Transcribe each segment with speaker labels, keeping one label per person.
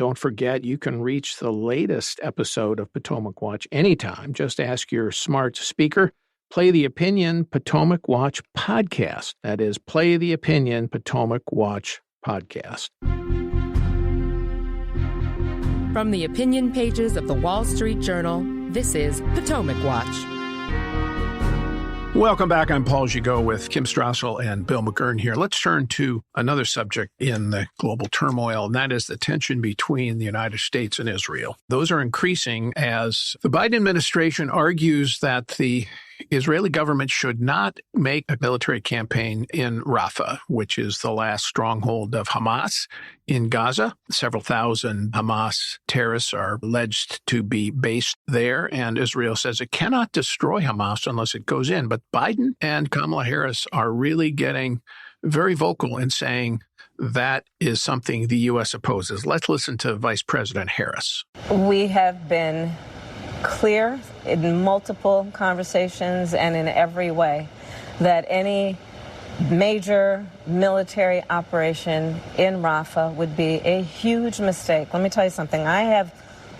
Speaker 1: Don't forget, you can reach the latest episode of Potomac Watch anytime. Just ask your smart speaker, Play the Opinion Potomac Watch Podcast. That is, Play the Opinion Potomac Watch Podcast.
Speaker 2: From the opinion pages of the Wall Street Journal, this is Potomac Watch.
Speaker 1: Welcome back. I'm Paul Gigot with Kim Strassel and Bill McGurn here. Let's turn to another subject in the global turmoil, and that is the tension between the United States and Israel. Those are increasing as the Biden administration argues that the Israeli government should not make a military campaign in Rafah, which is the last stronghold of Hamas in Gaza. Several thousand Hamas terrorists are alleged to be based there, and Israel says it cannot destroy Hamas unless it goes in. But Biden and Kamala Harris are really getting very vocal in saying that is something the U.S. opposes. Let's listen to Vice President Harris.
Speaker 3: We have been clear in multiple conversations and in every way that any major military operation in Rafah would be a huge mistake. Let me tell you something. I have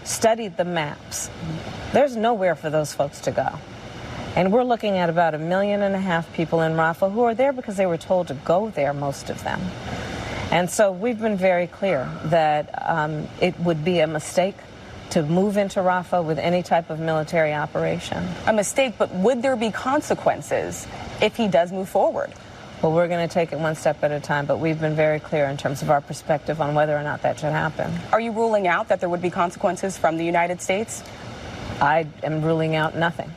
Speaker 3: studied the maps. There's nowhere for those folks to go. And we're looking at about 1.5 million people in Rafah who are there because they were told to go there, most of them. And so we've been very clear that it would be a mistake to move into Rafah with any type of military operation.
Speaker 4: A mistake, but would there be consequences if he does move forward?
Speaker 3: Well, we're going to take it one step at a time, but we've been very clear in terms of our perspective on whether or not that should happen.
Speaker 4: Are you ruling out that there would be consequences from the United States?
Speaker 3: I am ruling out nothing.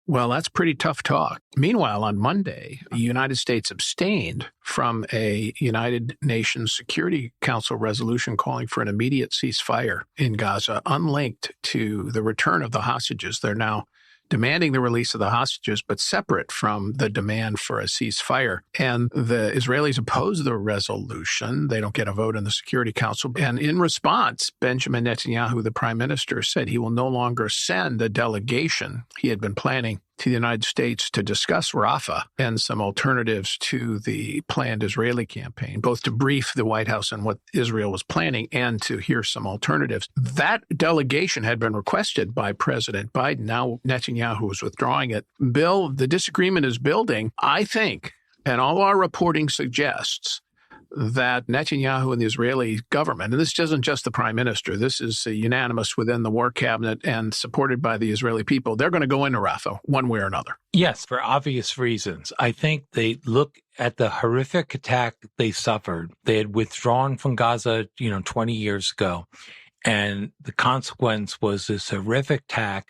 Speaker 1: Well, that's pretty tough talk. Meanwhile, on Monday, the United States abstained from a United Nations Security Council resolution calling for an immediate ceasefire in Gaza, unlinked to the return of the hostages. They're now demanding the release of the hostages, but separate from the demand for a ceasefire. And the Israelis oppose the resolution. They don't get a vote in the Security Council. And in response, Benjamin Netanyahu, the prime minister, said he will no longer send a delegation he had been planning to the United States to discuss Rafah and some alternatives to the planned Israeli campaign, both to brief the White House on what Israel was planning and to hear some alternatives. That delegation had been requested by President Biden. Now Netanyahu is withdrawing it. Bill, the disagreement is building, I think, and all our reporting suggests that Netanyahu and the Israeli government, and this isn't just the prime minister, this is unanimous within the war cabinet and supported by the Israeli people, they're going to go into Rafah one way or another.
Speaker 5: Yes, for obvious reasons. I think they look at the horrific attack they suffered. They had withdrawn from Gaza, 20 years ago, and the consequence was this horrific attack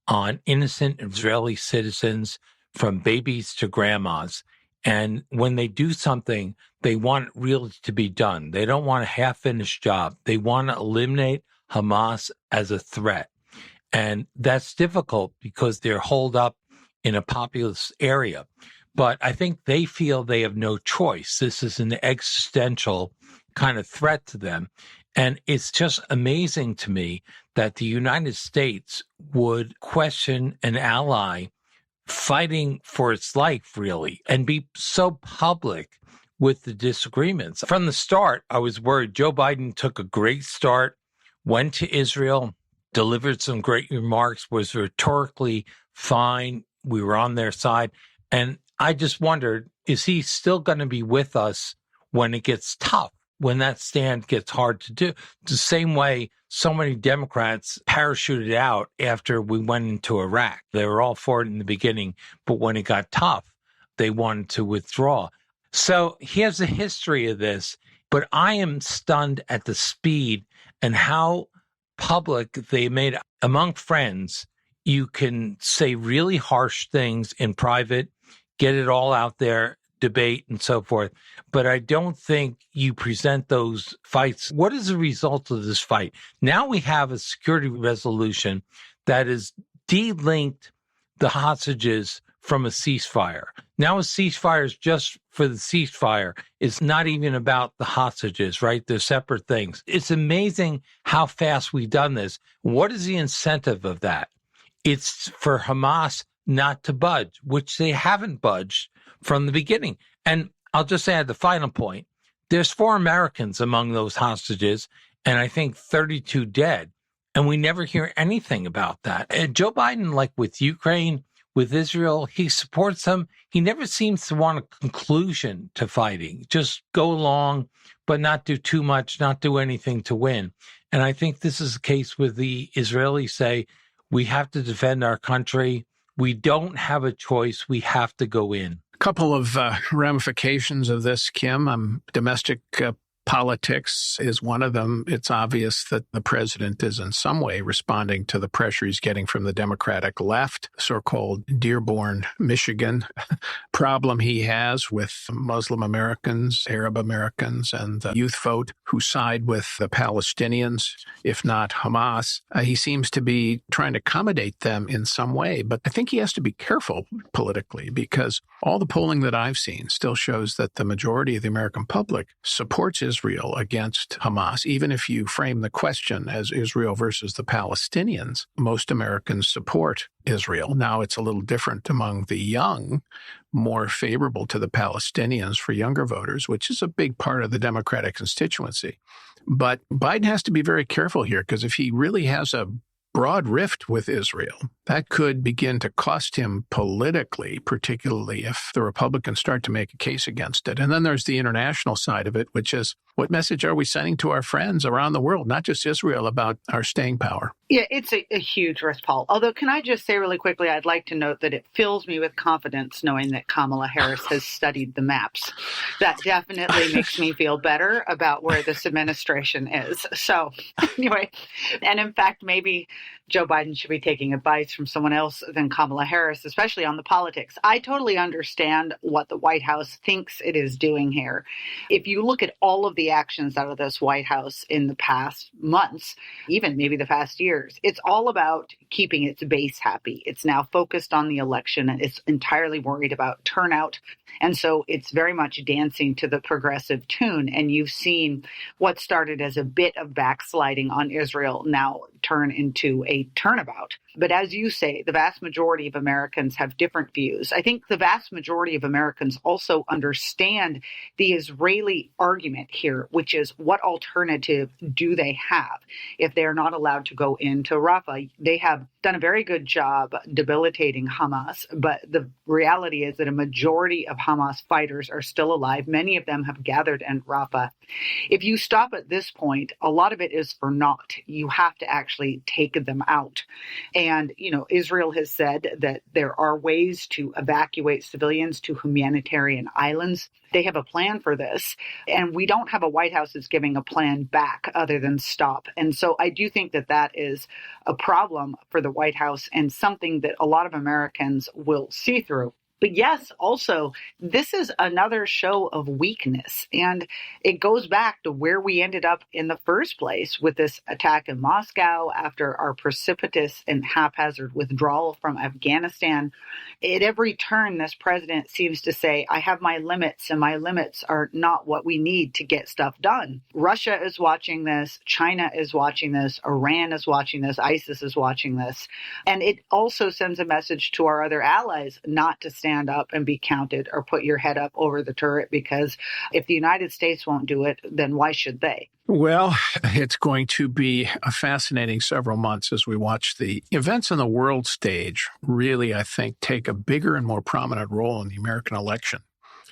Speaker 5: on innocent Israeli citizens, from babies to grandmas. And when they do something, they want it really to be done. They don't want a half-finished job. They want to eliminate Hamas as a threat. And that's difficult because they're holed up in a populous area. But I think they feel they have no choice. This is an existential kind of threat to them. And it's just amazing to me that the United States would question an ally fighting for its life, really, and be so public with the disagreements. From the start, I was worried. Joe Biden took a great start, went to Israel, delivered some great remarks, was rhetorically fine. We were on their side. And I just wondered, is he still going to be with us when it gets tough, when that stand gets hard to do? The same way so many Democrats parachuted out after we went into Iraq. They were all for it in the beginning, but when it got tough, they wanted to withdraw. So here's a history of this, but I am stunned at the speed and how public they made it. Among friends, you can say really harsh things in private, get it all out there, debate and so forth. But I don't think you present those fights. What is the result of this fight? Now we have a security resolution that has de-linked the hostages from a ceasefire. Now a ceasefire is just for the ceasefire. It's not even about the hostages, right? They're separate things. It's amazing how fast we've done this. What is the incentive of that? It's for Hamas not to budge, which they haven't budged from the beginning. And I'll just add the final point. There's 4 Americans among those hostages, and I think 32 dead. And we never hear anything about that. And Joe Biden, like with Ukraine, with Israel, he supports them. He never seems to want a conclusion to fighting. Just go along, but not do too much, not do anything to win. And I think this is the case with the Israelis say, we have to defend our country. We don't have a choice. We have to go in.
Speaker 1: A couple of ramifications of this, Kim. Domestic politics is one of them. It's obvious that the president is in some way responding to the pressure he's getting from the Democratic left, so-called Dearborn, Michigan problem he has with Muslim Americans, Arab Americans, and the youth vote who side with the Palestinians, if not Hamas. He seems to be trying to accommodate them in some way, but I think he has to be careful politically because all the polling that I've seen still shows that the majority of the American public supports Israel against Hamas. Even if you frame the question as Israel versus the Palestinians, most Americans support Israel. Now it's a little different among the young, more favorable to the Palestinians for younger voters, which is a big part of the Democratic constituency. But Biden has to be very careful here because if he really has a broad rift with Israel, that could begin to cost him politically, particularly if the Republicans start to make a case against it. And then there's the international side of it, which is what message are we sending to our friends around the world, not just Israel, about our staying power?
Speaker 6: Yeah, it's a huge risk, Paul. Although, can I just say really quickly, I'd like to note that it fills me with confidence knowing that Kamala Harris has studied the maps. That definitely makes me feel better about where this administration is. So anyway, and in fact, maybe Joe Biden should be taking advice from someone else than Kamala Harris, especially on the politics. I totally understand what the White House thinks it is doing here. If you look at all of the actions out of this White House in the past months, even maybe the past years, it's all about keeping its base happy. It's now focused on the election and it's entirely worried about turnout. And so it's very much dancing to the progressive tune. And you've seen what started as a bit of backsliding on Israel now turn into a turnabout. But as you say, the vast majority of Americans have different views. I think the vast majority of Americans also understand the Israeli argument here, which is what alternative do they have if they're not allowed to go into Rafah? They have done a very good job debilitating Hamas, but the reality is that a majority of Hamas fighters are still alive. Many of them have gathered in Rafah. If you stop at this point, a lot of it is for naught. You have to actually take them out. And, Israel has said that there are ways to evacuate civilians to humanitarian islands. They have a plan for this. And we don't have a White House that's giving a plan back other than stop. And so I do think that that is a problem for the White House and something that a lot of Americans will see through. But yes, also, this is another show of weakness. And it goes back to where we ended up in the first place with this attack in Moscow after our precipitous and haphazard withdrawal from Afghanistan. At every turn, this president seems to say, I have my limits, and my limits are not what we need to get stuff done. Russia is watching this. China is watching this. Iran is watching this. ISIS is watching this. And it also sends a message to our other allies not to stand up and be counted or put your head up over the turret, because if the United States won't do it, then why should they?
Speaker 1: Well, it's going to be a fascinating several months as we watch the events on the world stage really, I think, take a bigger and more prominent role in the American election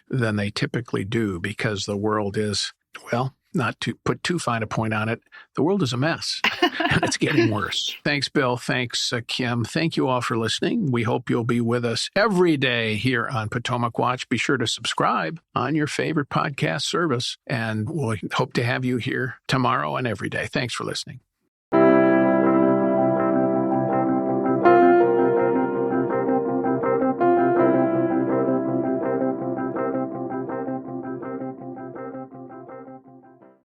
Speaker 1: than they typically do, because the world is, well, not to put too fine a point on it, the world is a mess. And it's getting worse. Thanks, Bill. Thanks, Kim. Thank you all for listening. We hope you'll be with us every day here on Potomac Watch. Be sure to subscribe on your favorite podcast service, and we'll hope to have you here tomorrow and every day. Thanks for listening.